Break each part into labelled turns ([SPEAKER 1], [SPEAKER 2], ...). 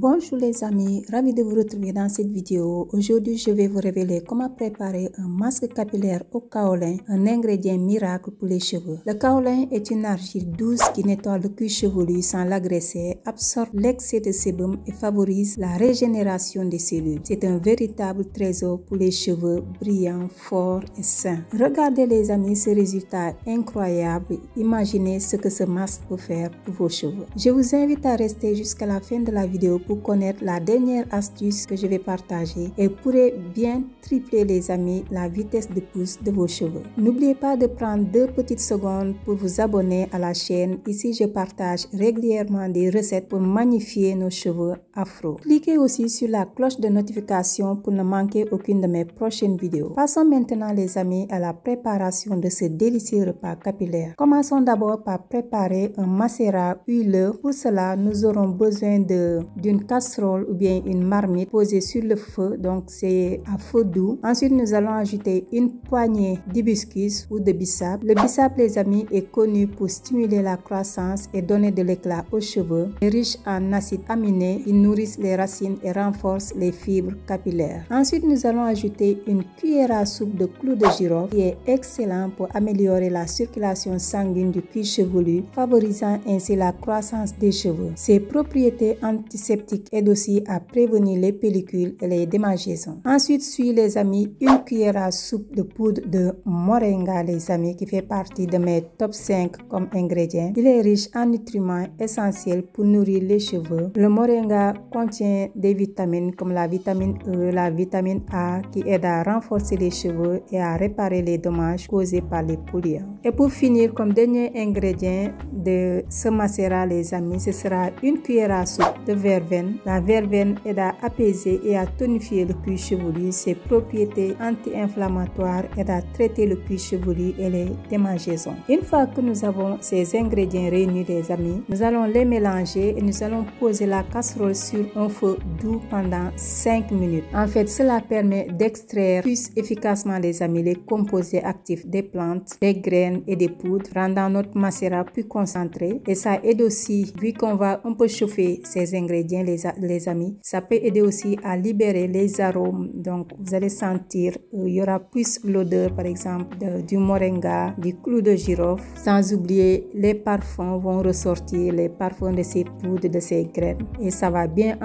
[SPEAKER 1] Bonjour les amis, ravi de vous retrouver dans cette vidéo. Aujourd'hui, je vais vous révéler comment préparer un masque capillaire au kaolin, un ingrédient miracle pour les cheveux. Le kaolin est une argile douce qui nettoie le cuir chevelu sans l'agresser, absorbe l'excès de sébum et favorise la régénération des cellules. C'est un véritable trésor pour les cheveux brillants, forts et sains. Regardez les amis ce résultat incroyable. Imaginez ce que ce masque peut faire pour vos cheveux. Je vous invite à rester jusqu'à la fin de la vidéo pour connaître la dernière astuce que je vais partager et pourrait bien tripler les amis la vitesse de pousse de vos cheveux. N'oubliez pas de prendre 2 petites secondes pour vous abonner à la chaîne. Ici, je partage régulièrement des recettes pour magnifier nos cheveux afro. Cliquez aussi sur la cloche de notification pour ne manquer aucune de mes prochaines vidéos. Passons maintenant les amis à la préparation de ce délicieux repas capillaire. Commençons d'abord par préparer un macérat huileux. Pour cela, nous aurons besoin d'une casserole ou bien une marmite posée sur le feu, donc c'est à feu doux. Ensuite, nous allons ajouter une poignée d'hibiscus ou de bissap. Le bissap, les amis, est connu pour stimuler la croissance et donner de l'éclat aux cheveux. Il est riche en acides aminés, il nourrit les racines et renforce les fibres capillaires. Ensuite, nous allons ajouter une cuillère à soupe de clou de girofle qui est excellent pour améliorer la circulation sanguine du cuir chevelu, favorisant ainsi la croissance des cheveux. Ses propriétés antiseptiques aident aussi à prévenir les pellicules et les démangeaisons. Ensuite, suit les amis une cuillère à soupe de poudre de moringa les amis qui fait partie de mes top 5 comme ingrédients. Il est riche en nutriments essentiels pour nourrir les cheveux. Le moringa contient des vitamines comme la vitamine E, la vitamine A qui aident à renforcer les cheveux et à réparer les dommages causés par les polluants. Et pour finir, comme dernier ingrédient de ce macérat les amis, ce sera une cuillère à soupe de verveine. La verveine aide à apaiser et à tonifier le cuir chevelu. Ses propriétés anti-inflammatoires aident à traiter le cuir chevelu et les démangeaisons. Une fois que nous avons ces ingrédients réunis les amis, nous allons les mélanger et nous allons poser la casserole sur un feu doux pendant 5 minutes. En fait, cela permet d'extraire plus efficacement les amis les composés actifs des plantes, des graines et des poudres, rendant notre macérat plus concentré. Et ça aide aussi, vu qu'on va un peu chauffer ces ingrédients les amis, ça peut aider aussi à libérer les arômes. Donc vous allez sentir il y aura plus l'odeur par exemple du moringa, du clou de girofle, sans oublier les parfums vont ressortir, les parfums de ces poudres, de ces graines, et ça va bien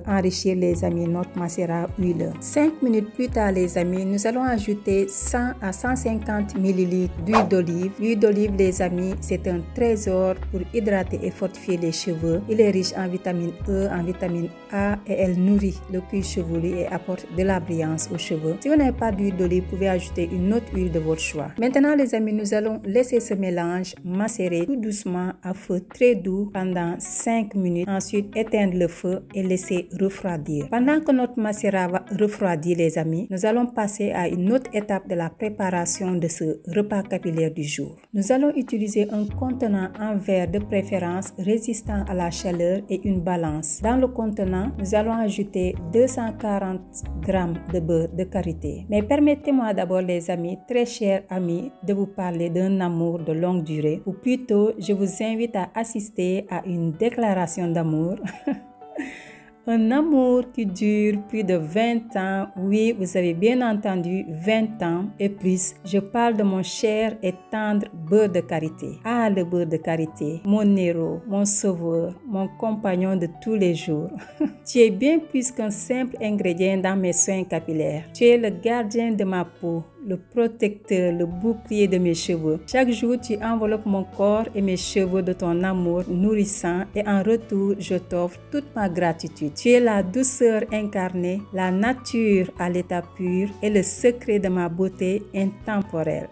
[SPEAKER 1] enrichir les amis notre macérat huileux. 5 minutes plus tard les amis, nous allons ajouter 100 à 150 ml d'huile d'olive. L'huile d'olive les amis, c'est un trésor pour hydrater et fortifier les cheveux. Il est riche en vitamine E, en vitamine A et elle nourrit le cuir chevelu et apporte de la brillance aux cheveux. Si vous n'avez pas d'huile d'olive, vous pouvez ajouter une autre huile de votre choix. Maintenant les amis, nous allons laisser ce mélange macérer tout doucement à feu très doux pendant 5 minutes. Ensuite, éteindre le feu et laisser refroidir. Pendant que notre macérat va refroidir les amis, nous allons passer à une autre étape de la préparation de ce repas capillaire du jour. Nous allons utiliser un contenant en verre de préférence résistant à la chaleur et une balance. Dans le contenant, nous allons ajouter 240 g de beurre de karité. Mais permettez-moi d'abord les amis, très chers amis, de vous parler d'un amour de longue durée, ou plutôt je vous invite à assister à une déclaration d'amour. Un amour qui dure plus de 20 ans. Oui, vous avez bien entendu, 20 ans et plus. Je parle de mon cher et tendre beurre de karité. Ah, le beurre de karité, mon héros, mon sauveur, mon compagnon de tous les jours. Tu es bien plus qu'un simple ingrédient dans mes soins capillaires. Tu es le gardien de ma peau, le protecteur, le bouclier de mes cheveux. Chaque jour, tu enveloppes mon corps et mes cheveux de ton amour nourrissant et en retour, je t'offre toute ma gratitude. Tu es la douceur incarnée, la nature à l'état pur et le secret de ma beauté intemporelle.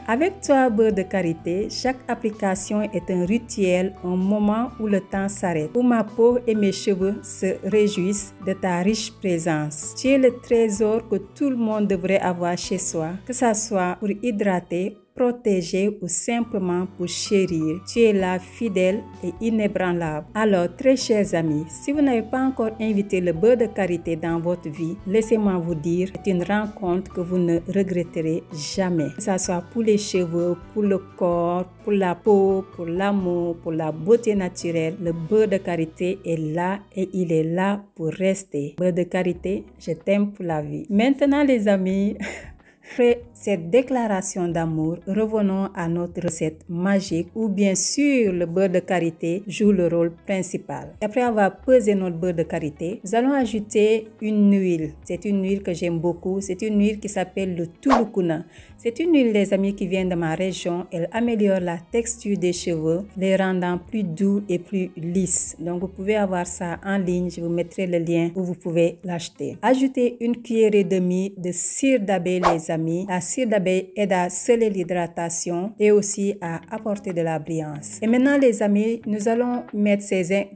[SPEAKER 1] Avec toi, beurre de karité, chaque application est un rituel, un moment où le temps s'arrête, où ma peau et mes cheveux se réjouissent de ta riche présence. Tu es le trésor que tout le monde devrait avoir chez soi, que ça soit pour hydrater, protéger ou simplement pour chérir. Tu es là, fidèle et inébranlable. Alors, très chers amis, si vous n'avez pas encore invité le beurre de karité dans votre vie, laissez-moi vous dire, c'est une rencontre que vous ne regretterez jamais. Que ce soit pour les cheveux, pour le corps, pour la peau, pour l'amour, pour la beauté naturelle, le beurre de karité est là et il est là pour rester. Beurre de karité, je t'aime pour la vie. Maintenant les amis, après cette déclaration d'amour, revenons à notre recette magique où bien sûr le beurre de karité joue le rôle principal. Après avoir pesé notre beurre de karité, nous allons ajouter une huile. C'est une huile que j'aime beaucoup. C'est une huile qui s'appelle le tulukuna. C'est une huile, les amis, qui vient de ma région. Elle améliore la texture des cheveux, les rendant plus doux et plus lisses. Donc, vous pouvez avoir ça en ligne. Je vous mettrai le lien où vous pouvez l'acheter. Ajoutez une cuillère et demie de cire d'abeille, les amis. La cire d'abeille aide à sceller l'hydratation et aussi à apporter de la brillance. Et maintenant, les amis, nous allons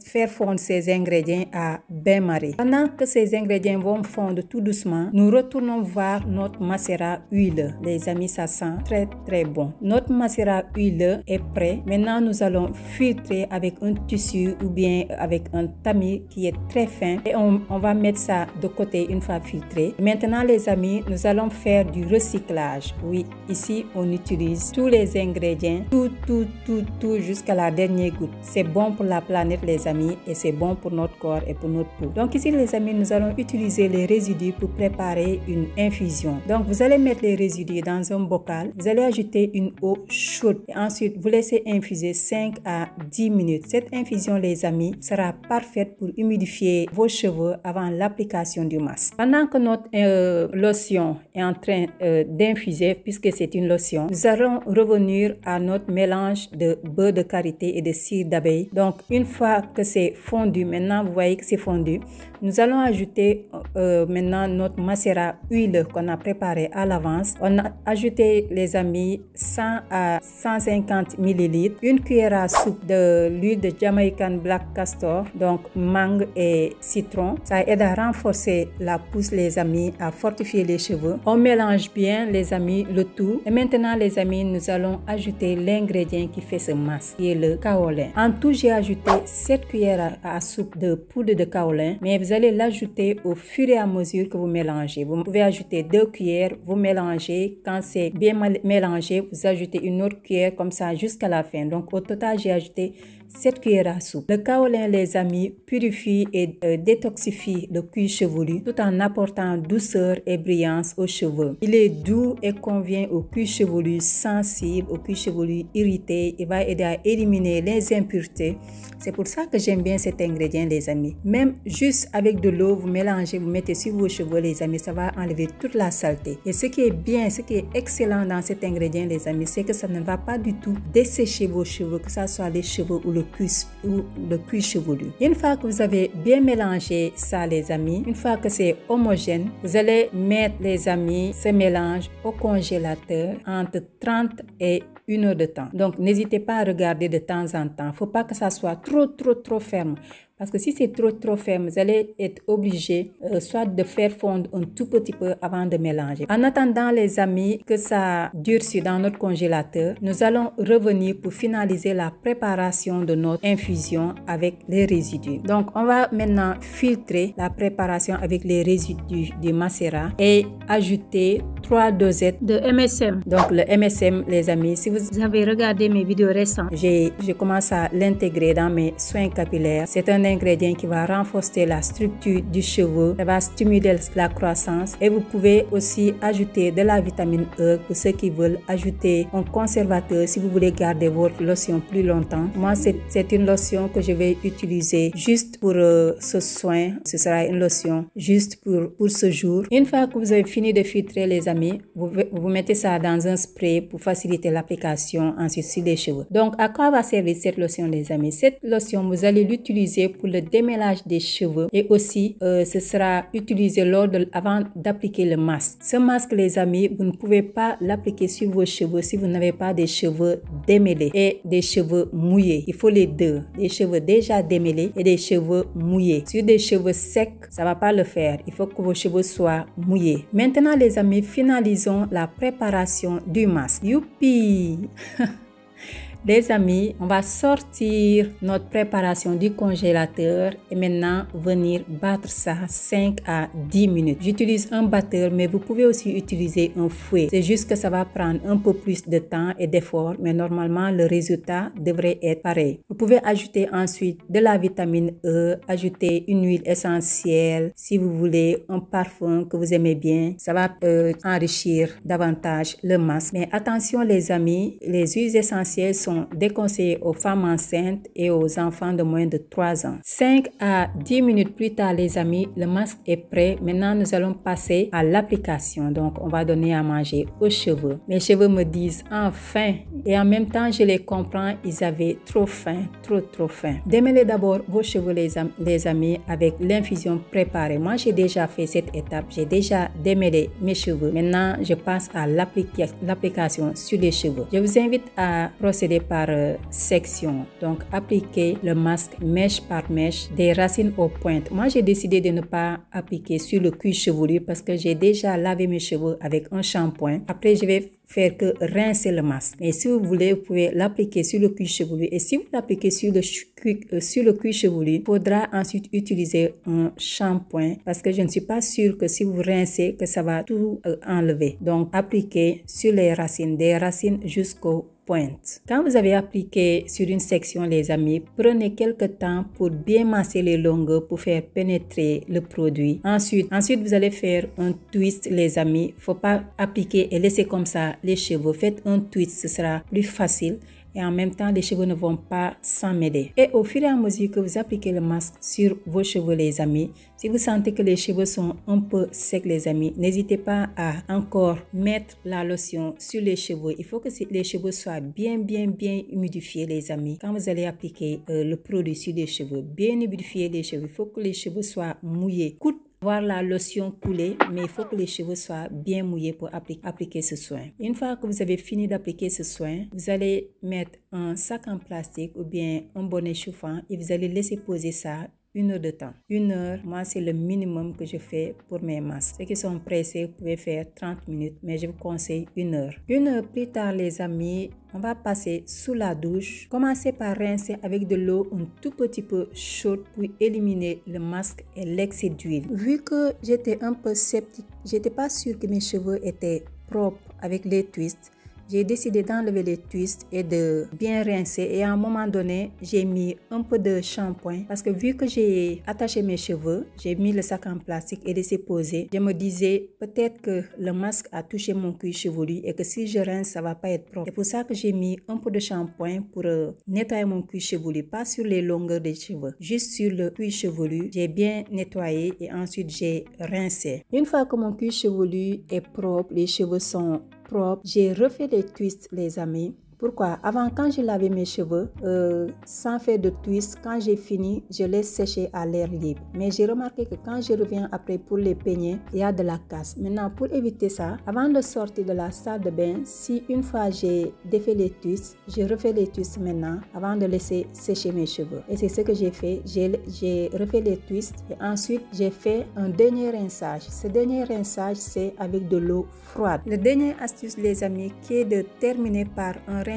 [SPEAKER 1] faire fondre ces ingrédients à bain-marie. Pendant que ces ingrédients vont fondre tout doucement, nous retournons voir notre macérat huileux. Les amis, ça sent très très bon. Notre macérat huileux est prêt. Maintenant, nous allons filtrer avec un tissu ou bien avec un tamis qui est très fin et on va mettre ça de côté une fois filtré. Maintenant, les amis, nous allons faire du recyclage. Oui, ici, on utilise tous les ingrédients, tout jusqu'à la dernière goutte. C'est bon pour la planète, les amis, et c'est bon pour notre corps et pour notre peau. Donc ici, les amis, nous allons utiliser les résidus pour préparer une infusion. Donc, vous allez mettre les résidus dans un bocal. Vous allez ajouter une eau chaude. Et ensuite, vous laissez infuser 5 à 10 minutes. Cette infusion, les amis, sera parfaite pour humidifier vos cheveux avant l'application du masque. Pendant que notre lotion est en train d'infuser, puisque c'est une lotion, nous allons revenir à notre mélange de beurre de karité et de cire d'abeille. Donc, une fois que c'est fondu, maintenant vous voyez que c'est fondu, nous allons ajouter maintenant notre macérat huileux qu'on a préparé à l'avance. On a ajouté, les amis, 100 à 150 ml, une cuillère à soupe de l'huile de Jamaican Black Castor, donc mangue et citron. Ça aide à renforcer la pousse, les amis, à fortifier les cheveux. On mélange bien, les amis, le tout. Et maintenant, les amis, nous allons ajouter l'ingrédient qui fait ce masque, qui est le kaolin. En tout, j'ai ajouté 7 cuillères à soupe de poudre de kaolin, mais vous allez l'ajouter au fur et à mesure que vous mélangez. Vous pouvez ajouter 2 cuillères, vous mélangez. Quand c'est bien mélangé, vous ajoutez une autre cuillère comme ça jusqu'à la fin. Donc, au total, j'ai ajouté 7 cuillères à soupe. Le kaolin, les amis, purifie et détoxifie le cuir chevelu tout en apportant douceur et brillance aux cheveux. Il est doux et convient au cuir chevelu sensible, au cuir chevelu irrité. Il va aider à éliminer les impuretés. C'est pour ça que j'aime bien cet ingrédient, les amis. Même juste avec de l'eau, vous mélangez, vous mettez sur vos cheveux, les amis, ça va enlever toute la saleté. Et ce qui est bien, ce qui est excellent dans cet ingrédient, les amis, c'est que ça ne va pas du tout dessécher vos cheveux, que ce soit les cheveux ou le cuir chevelu. Une fois que vous avez bien mélangé ça, les amis, une fois que c'est homogène, vous allez mettre, les amis, ce mélange au congélateur entre 30 et 1 heure de temps. Donc, n'hésitez pas à regarder de temps en temps. Il ne faut pas que ça soit trop ferme. Parce que si c'est trop ferme, vous allez être obligé soit de faire fondre un tout petit peu avant de mélanger. En attendant, les amis, que ça durcit dans notre congélateur, nous allons revenir pour finaliser la préparation de notre infusion avec les résidus. Donc, on va maintenant filtrer la préparation avec les résidus du macérat et ajouter 3 dosettes de MSM. Donc, le MSM, les amis, si vous avez regardé mes vidéos récentes, j'ai commencé à l'intégrer dans mes soins capillaires. C'est un ingrédient qui va renforcer la structure du cheveu, ça va stimuler la croissance et vous pouvez aussi ajouter de la vitamine E pour ceux qui veulent ajouter un conservateur si vous voulez garder votre lotion plus longtemps. Moi, c'est une lotion que je vais utiliser juste pour ce soin. Ce sera une lotion juste pour ce jour. Une fois que vous avez fini de filtrer, les amis, vous mettez ça dans un spray pour faciliter l'application ensuite sur les cheveux. Donc, à quoi va servir cette lotion, les amis? Cette lotion, vous allez l'utiliser pour le démêlage des cheveux et aussi ce sera utilisé avant d'appliquer le masque. Ce masque, les amis, vous ne pouvez pas l'appliquer sur vos cheveux si vous n'avez pas des cheveux démêlés et des cheveux mouillés. Il faut les deux, des cheveux déjà démêlés et des cheveux mouillés. Sur des cheveux secs, ça va pas le faire. Il faut que vos cheveux soient mouillés. Maintenant, les amis, finalisons la préparation du masque. Youpi! Les amis, on va sortir notre préparation du congélateur et maintenant venir battre ça 5 à 10 minutes. J'utilise un batteur, mais vous pouvez aussi utiliser un fouet. C'est juste que ça va prendre un peu plus de temps et d'effort, mais normalement le résultat devrait être pareil. Vous pouvez ajouter ensuite de la vitamine E, ajouter une huile essentielle, si vous voulez un parfum que vous aimez bien. Ça va enrichir davantage le masque. Mais attention les amis, les huiles essentielles sont déconseillés aux femmes enceintes et aux enfants de moins de 3 ans. 5 à 10 minutes plus tard, les amis, le masque est prêt. Maintenant, nous allons passer à l'application. Donc, on va donner à manger aux cheveux. Mes cheveux me disent enfin. Et en même temps, je les comprends. Ils avaient trop faim, trop faim. Démêlez d'abord vos cheveux, les amis, avec l'infusion préparée. Moi, j'ai déjà fait cette étape. J'ai déjà démêlé mes cheveux. Maintenant, je passe à l'application sur les cheveux. Je vous invite à procéder par section. Donc, appliquer le masque mèche par mèche des racines aux pointes. Moi, j'ai décidé de ne pas appliquer sur le cuir chevelu parce que j'ai déjà lavé mes cheveux avec un shampoing. Après, je vais faire que rincer le masque. Mais si vous voulez, vous pouvez l'appliquer sur le cuir chevelu. Et si vous l'appliquez sur le cuir chevelu, il faudra ensuite utiliser un shampoing parce que je ne suis pas sûre que si vous rincez, que ça va tout enlever. Donc, appliquez sur les racines, des racines jusqu'aux pointe. Quand vous avez appliqué sur une section, les amis, prenez quelques temps pour bien masser les longueurs pour faire pénétrer le produit. Ensuite, vous allez faire un twist, les amis. Faut pas appliquer et laisser comme ça les cheveux. Faites un twist, ce sera plus facile. Et en même temps, les cheveux ne vont pas s'emmêler. Et au fur et à mesure que vous appliquez le masque sur vos cheveux, les amis, si vous sentez que les cheveux sont un peu secs, les amis, n'hésitez pas à encore mettre la lotion sur les cheveux. Il faut que les cheveux soient bien humidifiés, les amis. Quand vous allez appliquer le produit sur les cheveux, bien humidifier les cheveux, il faut que les cheveux soient mouillés. Voir la lotion couler, mais il faut que les cheveux soient bien mouillés pour appliquer ce soin. Une fois que vous avez fini d'appliquer ce soin, vous allez mettre un sac en plastique ou bien un bonnet chauffant et vous allez laisser poser ça 1 heure de temps. 1 heure, moi c'est le minimum que je fais pour mes masques. Ceux qui sont pressés, vous pouvez faire 30 minutes, mais je vous conseille 1 heure. 1 heure plus tard, les amis, on va passer sous la douche. Commencez par rincer avec de l'eau un tout petit peu chaude pour éliminer le masque et l'excès d'huile. Vu que j'étais un peu sceptique, j'étais pas sûre que mes cheveux étaient propres avec les twists. J'ai décidé d'enlever les twists et de bien rincer et à un moment donné, j'ai mis un peu de shampoing parce que vu que j'ai attaché mes cheveux, j'ai mis le sac en plastique et laissé poser. Je me disais peut-être que le masque a touché mon cuir chevelu et que si je rince, ça va pas être propre. C'est pour ça que j'ai mis un peu de shampoing pour nettoyer mon cuir chevelu, pas sur les longueurs des cheveux, juste sur le cuir chevelu. J'ai bien nettoyé et ensuite j'ai rincé. Une fois que mon cuir chevelu est propre, les cheveux sont propres, j'ai refait les twists, les amis. Pourquoi? Avant, quand je lavais mes cheveux, sans faire de twist, quand j'ai fini, je laisse sécher à l'air libre. Mais j'ai remarqué que quand je reviens après pour les peigner, il y a de la casse. Maintenant, pour éviter ça, avant de sortir de la salle de bain, si une fois j'ai défait les twists, je refais les twists maintenant avant de laisser sécher mes cheveux. Et c'est ce que j'ai fait. J'ai refait les twists et ensuite j'ai fait un dernier rinçage. Ce dernier rinçage, c'est avec de l'eau froide. Le dernier astuce, les amis, qui est de terminer par un rinçage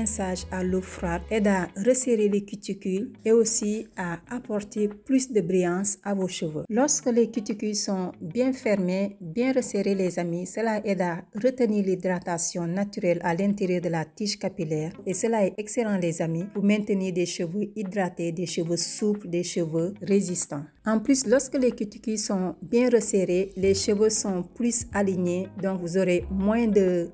[SPEAKER 1] à l'eau froide aide à resserrer les cuticules et aussi à apporter plus de brillance à vos cheveux. Lorsque les cuticules sont bien fermées, bien resserrées, les amis, cela aide à retenir l'hydratation naturelle à l'intérieur de la tige capillaire et cela est excellent, les amis, pour maintenir des cheveux hydratés, des cheveux souples, des cheveux résistants. En plus, lorsque les cuticules sont bien resserrées, les cheveux sont plus alignés, donc vous aurez moins de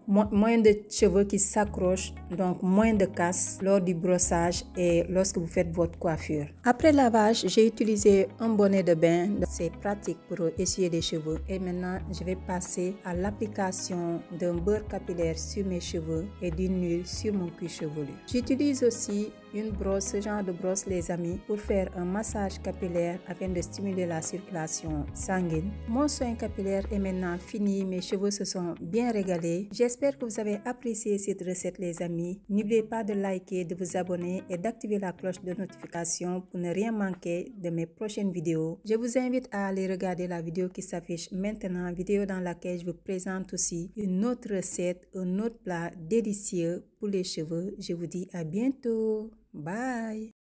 [SPEAKER 1] cheveux qui s'accrochent, donc moins de casse lors du brossage et lorsque vous faites votre coiffure. Après lavage, j'ai utilisé un bonnet de bain. C'est pratique pour essuyer les cheveux. Et maintenant, je vais passer à l'application d'un beurre capillaire sur mes cheveux et d'une huile sur mon cuir chevelu. J'utilise aussi une brosse, ce genre de brosse les amis, pour faire un massage capillaire afin de stimuler la circulation sanguine. Mon soin capillaire est maintenant fini, mes cheveux se sont bien régalés. J'espère que vous avez apprécié cette recette les amis. N'oubliez pas de liker, de vous abonner et d'activer la cloche de notification pour ne rien manquer de mes prochaines vidéos. Je vous invite à aller regarder la vidéo qui s'affiche maintenant, vidéo dans laquelle je vous présente aussi une autre recette, un autre plat délicieux pour les cheveux. Je vous dis à bientôt. Bye!